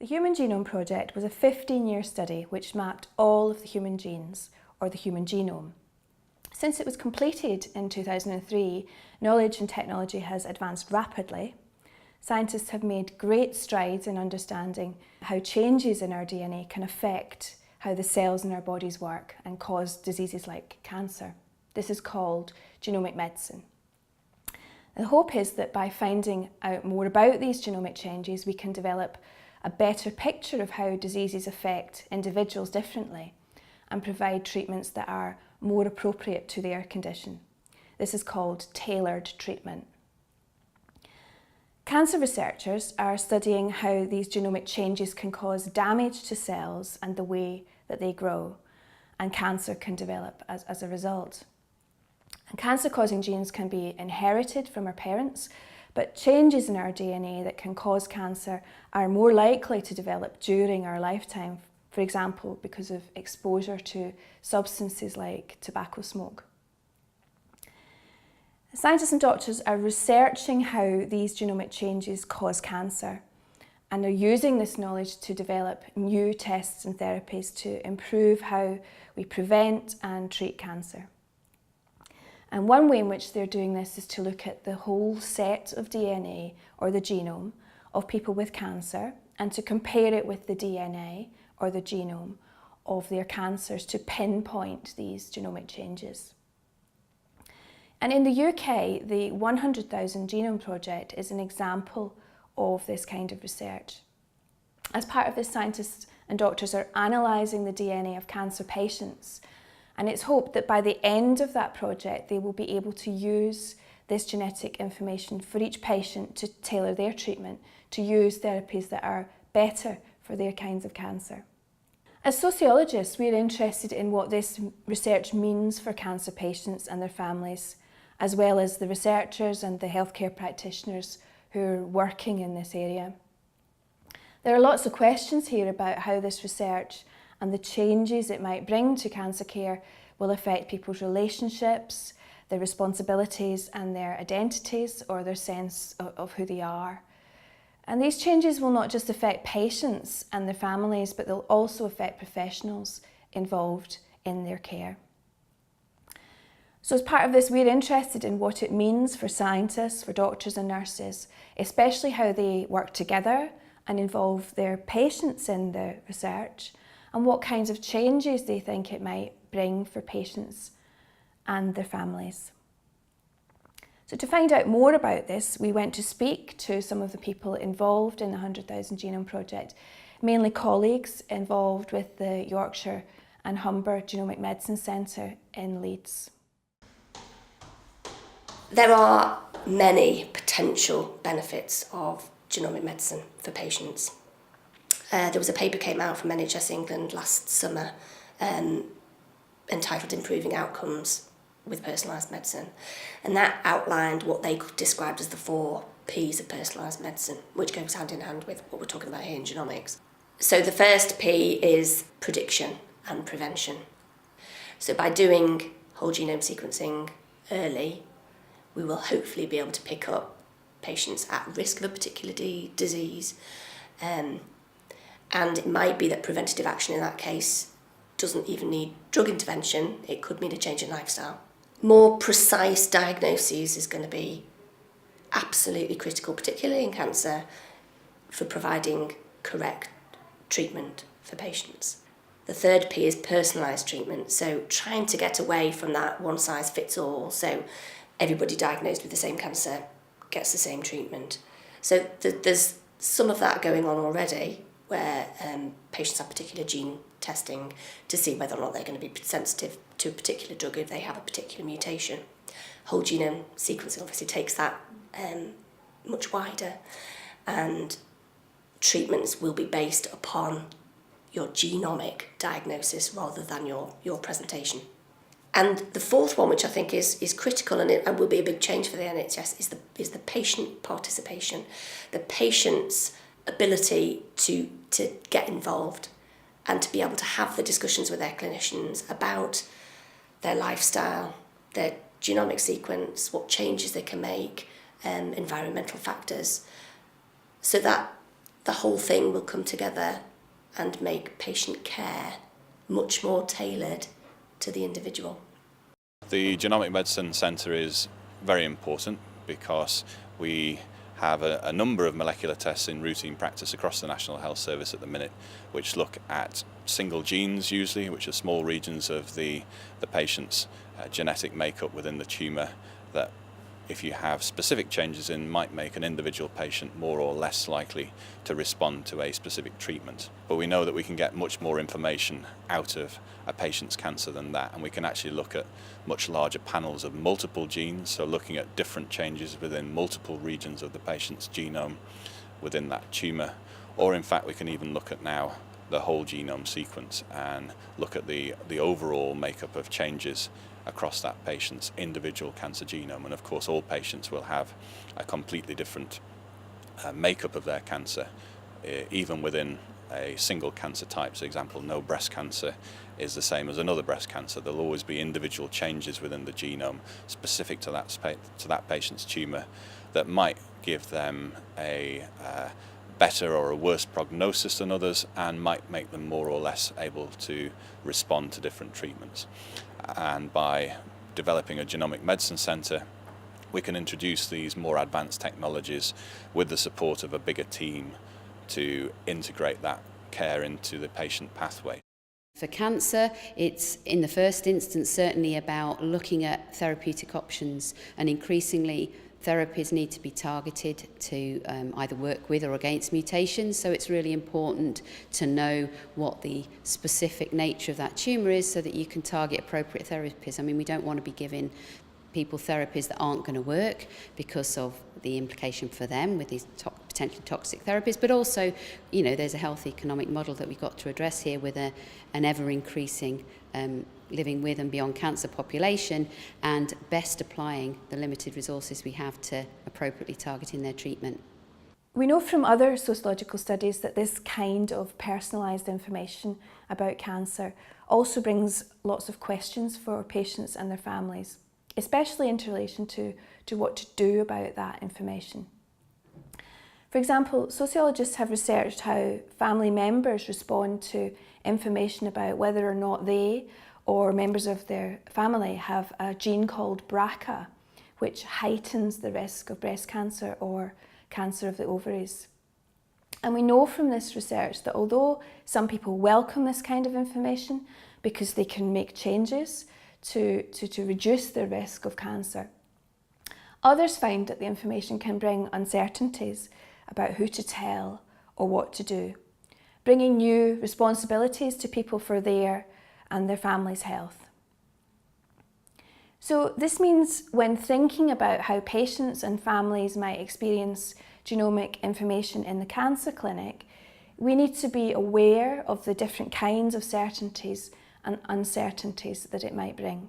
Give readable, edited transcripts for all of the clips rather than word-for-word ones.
The Human Genome Project was a 15-year study which mapped all of the human genes, or the human genome. Since it was completed in 2003, knowledge and technology has advanced rapidly. Scientists have made great strides in understanding how changes in our DNA can affect how the cells in our bodies work and cause diseases like cancer. This is called genomic medicine. The hope is that by finding out more about these genomic changes, we can develop a better picture of how diseases affect individuals differently and provide treatments that are more appropriate to their condition. This is called tailored treatment. Cancer researchers are studying how these genomic changes can cause damage to cells and the way that they grow, and cancer can develop as a result. And cancer-causing genes can be inherited from our parents, but changes in our DNA that can cause cancer are more likely to develop during our lifetime, for example, because of exposure to substances like tobacco smoke. Scientists and doctors are researching how these genomic changes cause cancer, and are using this knowledge to develop new tests and therapies to improve how we prevent and treat cancer. And one way in which they're doing this is to look at the whole set of DNA, or the genome, of people with cancer, and to compare it with the DNA, or the genome, of their cancers to pinpoint these genomic changes. And in the UK, the 100,000 Genome Project is an example of this kind of research. As part of this, scientists and doctors are analysing the DNA of cancer patients, and it's hoped that by the end of that project they will be able to use this genetic information for each patient to tailor their treatment, to use therapies that are better for their kinds of cancer. As sociologists, we're interested in what this research means for cancer patients and their families, as well as the researchers and the healthcare practitioners who are working in this area. There are lots of questions here about how this research and the changes it might bring to cancer care will affect people's relationships, their responsibilities and their identities, or their sense of who they are. And these changes will not just affect patients and their families, but they'll also affect professionals involved in their care. So as part of this, we're interested in what it means for scientists, for doctors and nurses, especially how they work together and involve their patients in the research, and what kinds of changes they think it might bring for patients and their families. So to find out more about this, we went to speak to some of the people involved in the 100,000 Genome Project, mainly colleagues involved with the Yorkshire and Humber Genomic Medicine Centre in Leeds. There are many potential benefits of genomic medicine for patients. There was a paper came out from NHS England last summer entitled Improving Outcomes with Personalised Medicine, and that outlined what they described as the 4 Ps of personalised medicine, which goes hand in hand with what we're talking about here in genomics. So the first P is prediction and prevention. So by doing whole genome sequencing early, we will hopefully be able to pick up patients at risk of a particular disease, and it might be that preventative action in that case doesn't even need drug intervention. It could mean a change in lifestyle. More precise diagnoses is going to be absolutely critical, particularly in cancer, for providing correct treatment for patients. The third P is personalised treatment, so trying to get away from that one-size-fits-all, so everybody diagnosed with the same cancer gets the same treatment. So there's some of that going on already, where patients have particular gene testing to see whether or not they're going to be sensitive to a particular drug if they have a particular mutation. Whole genome sequencing obviously takes that much wider, and treatments will be based upon your genomic diagnosis rather than your presentation. And the fourth one, which I think is critical and will be a big change for the NHS, is the patient participation, the patient's ability to get involved and to be able to have the discussions with their clinicians about their lifestyle, their genomic sequence, what changes they can make, environmental factors, so that the whole thing will come together and make patient care much more tailored to the individual. The Genomic Medicine Centre is very important because we have a number of molecular tests in routine practice across the National Health Service at the minute, which look at single genes usually, which are small regions of the patient's genetic makeup within the tumour that, if you have specific changes in, might make an individual patient more or less likely to respond to a specific treatment. But we know that we can get much more information out of a patient's cancer than that, and we can actually look at much larger panels of multiple genes, so looking at different changes within multiple regions of the patient's genome within that tumour. Or in fact, we can even look at now the whole genome sequence and look at the overall makeup of changes across that patient's individual cancer genome. And of course, all patients will have a completely different makeup of their cancer, even within a single cancer type. For example, no breast cancer is the same as another breast cancer. There'll always be individual changes within the genome specific to that patient's tumour that might give them a better or a worse prognosis than others, and might make them more or less able to respond to different treatments. And by developing a genomic medicine centre, we can introduce these more advanced technologies with the support of a bigger team to integrate that care into the patient pathway. For cancer, it's in the first instance certainly about looking at therapeutic options, and increasingly therapies need to be targeted to either work with or against mutations, so it's really important to know what the specific nature of that tumour is so that you can target appropriate therapies. I mean, we don't want to be giving people therapies that aren't going to work because of the implication for them with these potentially toxic therapies, but also, you know, there's a health economic model that we've got to address here with an ever-increasing living with and beyond cancer population, and best applying the limited resources we have to appropriately targeting their treatment. We know from other sociological studies that this kind of personalised information about cancer also brings lots of questions for patients and their families, especially in relation to what to do about that information. For example, sociologists have researched how family members respond to information about whether or not they or members of their family have a gene called BRCA, which heightens the risk of breast cancer or cancer of the ovaries. And we know from this research that although some people welcome this kind of information because they can make changes to reduce their risk of cancer, others find that the information can bring uncertainties about who to tell or what to do, bringing new responsibilities to people for their and their family's health. So this means when thinking about how patients and families might experience genomic information in the cancer clinic, we need to be aware of the different kinds of certainties and uncertainties that it might bring.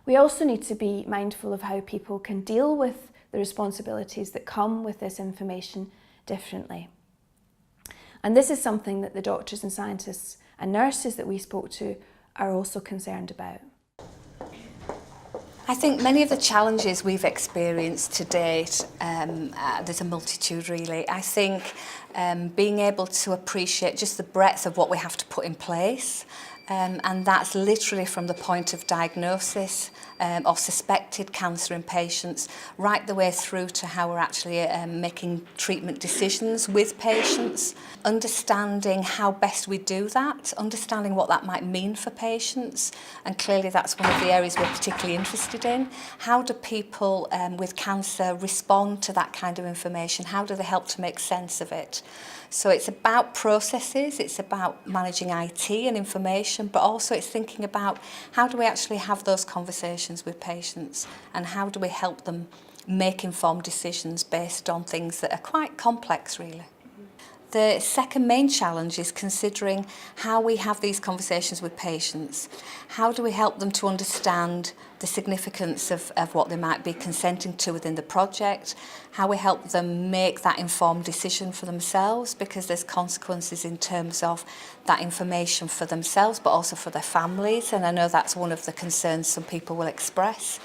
We also need to be mindful of how people can deal with the responsibilities that come with this information differently. And this is something that the doctors and scientists and nurses that we spoke to are also concerned about. I think many of the challenges we've experienced to date, there's a multitude really. I think being able to appreciate just the breadth of what we have to put in place, and that's literally from the point of diagnosis of suspected cancer in patients right the way through to how we're actually making treatment decisions with patients, understanding how best we do that, understanding what that might mean for patients, and clearly that's one of the areas we're particularly interested in. How do people with cancer respond to that kind of information? How do they help to make sense of it? So it's about processes, it's about managing IT and information, but also it's thinking about how do we actually have those conversations with patients and how do we help them make informed decisions based on things that are quite complex really. The second main challenge is considering how we have these conversations with patients. How do we help them to understand the significance of what they might be consenting to within the project? How we help them make that informed decision for themselves, because there's consequences in terms of that information for themselves, but also for their families. And I know that's one of the concerns some people will express.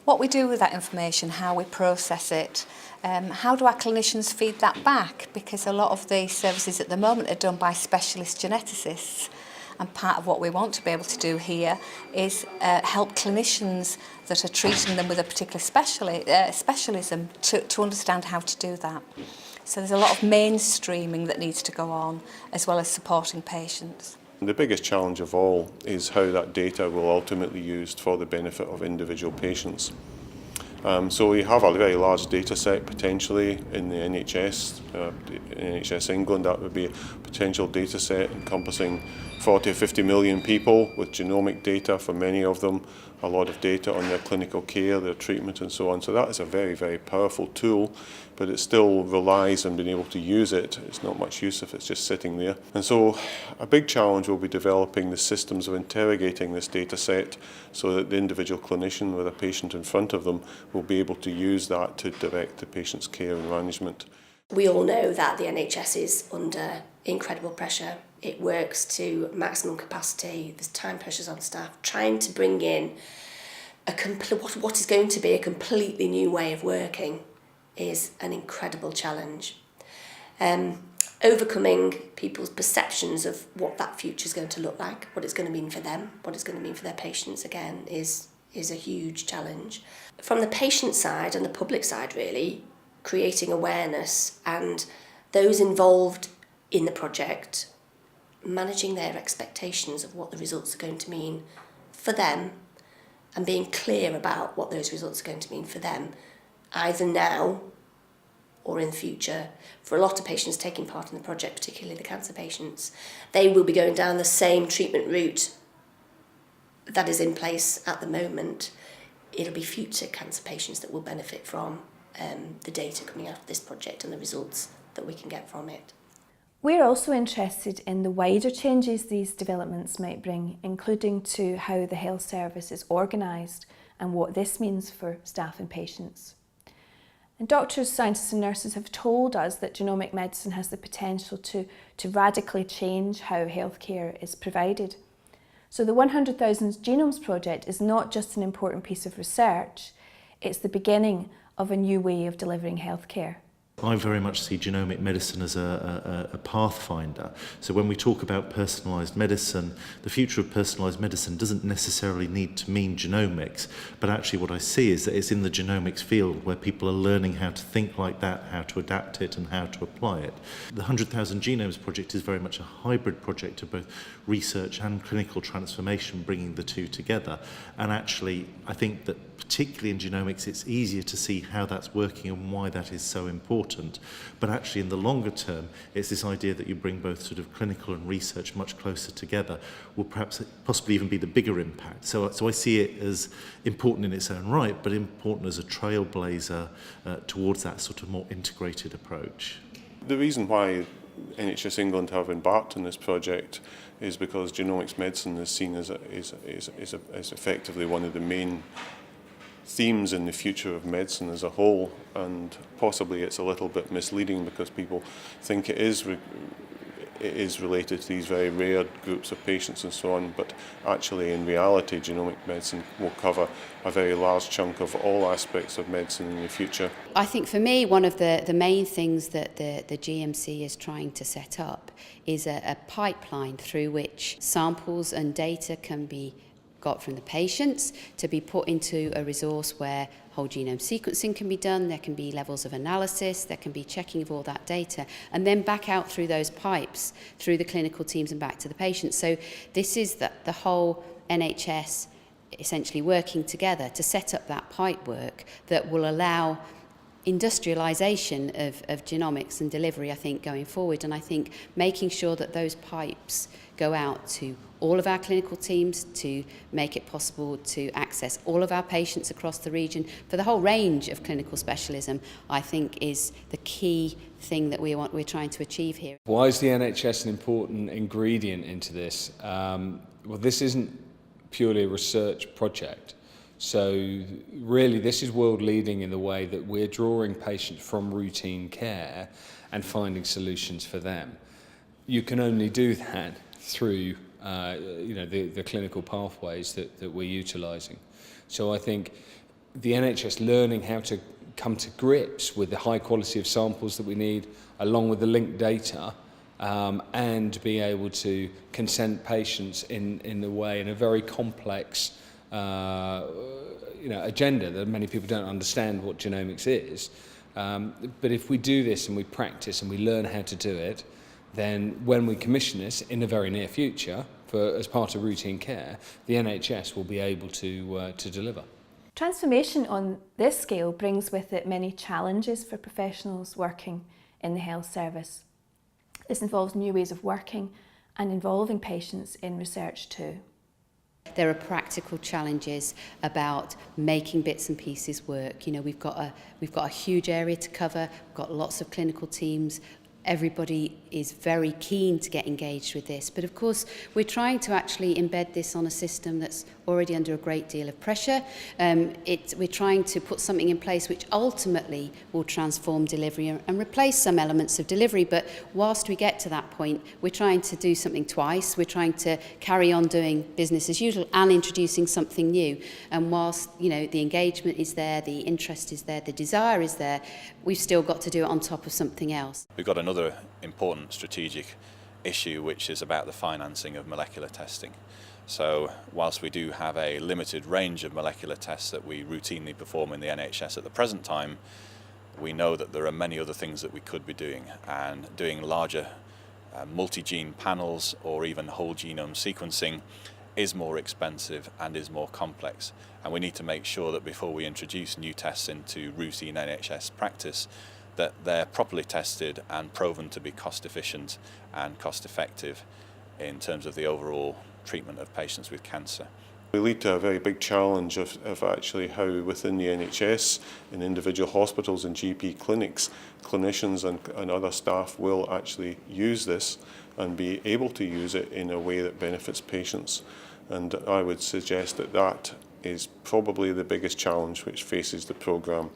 What we do with that information, how we process it, How do our clinicians feed that back? Because a lot of the services at the moment are done by specialist geneticists. And part of what we want to be able to do here is help clinicians that are treating them with a particular specialism to understand how to do that. So there's a lot of mainstreaming that needs to go on, as well as supporting patients. The biggest challenge of all is how that data will ultimately be used for the benefit of individual patients. So we have a very large data set potentially in the NHS, NHS England. That would be a potential data set encompassing 40 or 50 million people with genomic data for many of them, a lot of data on their clinical care, their treatment and so on. So that is a very, very powerful tool, but it still relies on being able to use it. It's not much use if it's just sitting there. And so a big challenge will be developing the systems of interrogating this data set so that the individual clinician with a patient in front of them will be able to use that to direct the patient's care and management. We all know that the NHS is under incredible pressure. It works to maximum capacity. There's time pressures on staff. Trying to bring in what is going to be a completely new way of working is an incredible challenge. Overcoming people's perceptions of what that future is going to look like, what it's going to mean for them, what it's going to mean for their patients, again, is a huge challenge. From the patient side and the public side, really, creating awareness and those involved in the project managing their expectations of what the results are going to mean for them and being clear about what those results are going to mean for them, either now or in the future. For a lot of patients taking part in the project, particularly the cancer patients, they will be going down the same treatment route that is in place at the moment. It'll be future cancer patients that will benefit from the data coming out of this project and the results that we can get from it. We're also interested in the wider changes these developments might bring, including to how the health service is organised and what this means for staff and patients. And doctors, scientists and nurses have told us that genomic medicine has the potential to radically change how healthcare is provided. So the 100,000 Genomes Project is not just an important piece of research, it's the beginning of a new way of delivering healthcare. I very much see genomic medicine as a pathfinder. So when we talk about personalised medicine, the future of personalised medicine doesn't necessarily need to mean genomics, but actually what I see is that it's in the genomics field where people are learning how to think like that, how to adapt it and how to apply it. The 100,000 Genomes Project is very much a hybrid project of both research and clinical transformation, bringing the two together. And actually, I think that particularly in genomics, it's easier to see how that's working and why that is so important. But actually, in the longer term, it's this idea that you bring both sort of clinical and research much closer together will perhaps possibly even be the bigger impact. So I see it as important in its own right, but important as a trailblazer towards that sort of more integrated approach. The reason why NHS England have embarked on this project is because genomics medicine is seen as effectively one of the main themes in the future of medicine as a whole, and possibly it's a little bit misleading because people think it is related to these very rare groups of patients and so on, but actually in reality genomic medicine will cover a very large chunk of all aspects of medicine in the future. I think for me one of the main things that the GMC is trying to set up is a pipeline through which samples and data can be got from the patients to be put into a resource where whole genome sequencing can be done, there can be levels of analysis, there can be checking of all that data, and then back out through those pipes, through the clinical teams and back to the patients. So this is the whole NHS essentially working together to set up that pipe work that will allow industrialisation of genomics and delivery, I think, going forward. And I think making sure that those pipes go out to all of our clinical teams to make it possible to access all of our patients across the region for the whole range of clinical specialism, I think is the key thing that we're trying to achieve here. Why is the NHS an important ingredient into this? Well, this isn't purely a research project. So really this is world leading in the way that we're drawing patients from routine care and finding solutions for them. You can only do that through the clinical pathways that we're utilising. So I think the NHS learning how to come to grips with the high quality of samples that we need, along with the linked data, and be able to consent patients in a very complex agenda that many people don't understand what genomics is. But if we do this and we practice and we learn how to do it, then when we commission this in the very near future as part of routine care, the NHS will be able to deliver. Transformation on this scale brings with it many challenges for professionals working in the health service. This involves new ways of working and involving patients in research too. There are practical challenges about making bits and pieces work. You know, we've got a huge area to cover, we've got lots of clinical teams. Everybody is very keen to get engaged with this, but of course we're trying to actually embed this on a system that's already under a great deal of pressure. We're trying to put something in place which ultimately will transform delivery and replace some elements of delivery, but whilst we get to that point, we're trying to do something twice. We're trying to carry on doing business as usual and introducing something new. And whilst the engagement is there, the interest is there, the desire is there, we've still got to do it on top of something else. We've got another important strategic issue, which is about the financing of molecular testing. So whilst we do have a limited range of molecular tests that we routinely perform in the NHS at the present time, we know that there are many other things that we could be doing, and doing larger multi-gene panels or even whole genome sequencing is more expensive and is more complex. And we need to make sure that before we introduce new tests into routine NHS practice, that they're properly tested and proven to be cost efficient and cost effective in terms of the overall treatment of patients with cancer. We lead to a very big challenge of actually how within the NHS, in individual hospitals and GP clinics, clinicians and other staff will actually use this and be able to use it in a way that benefits patients. And I would suggest that that is probably the biggest challenge which faces the programme,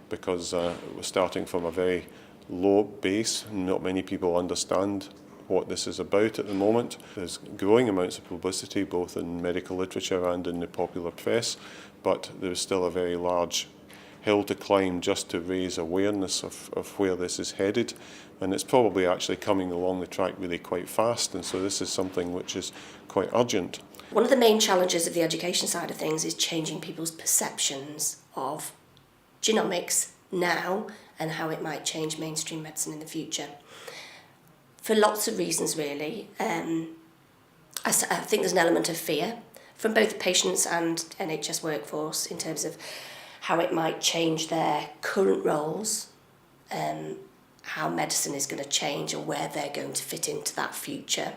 because we're starting from a very low base. Not many people understand what this is about at the moment. There's growing amounts of publicity both in medical literature and in the popular press, but there's still a very large hill to climb just to raise awareness of where this is headed, and it's probably actually coming along the track really quite fast, and so this is something which is quite urgent. One of the main challenges of the education side of things is changing people's perceptions of genomics now and how it might change mainstream medicine in the future. For lots of reasons, really. I think there's an element of fear from both the patients and NHS workforce in terms of how it might change their current roles, how medicine is going to change and where they're going to fit into that future.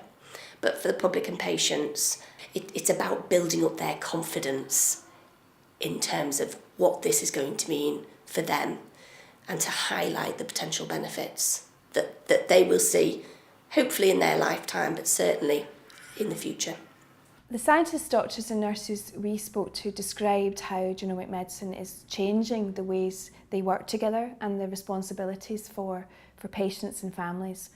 But for the public and patients, it's about building up their confidence in terms of what this is going to mean for them, and to highlight the potential benefits that they will see, hopefully in their lifetime, but certainly in the future. The scientists, doctors and nurses we spoke to described how genomic medicine is changing the ways they work together and the responsibilities for patients and families.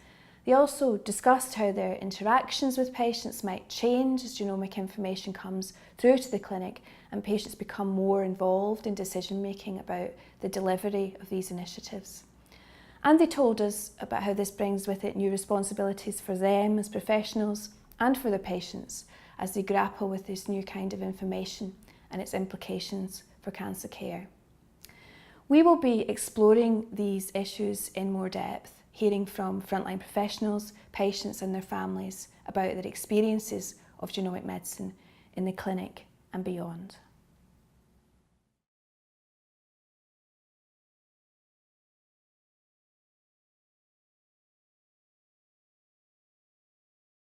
They also discussed how their interactions with patients might change as genomic information comes through to the clinic and patients become more involved in decision making about the delivery of these initiatives. And they told us about how this brings with it new responsibilities for them as professionals and for the patients as they grapple with this new kind of information and its implications for cancer care. We will be exploring these issues in more depth, hearing from frontline professionals, patients and their families about their experiences of genomic medicine in the clinic and beyond.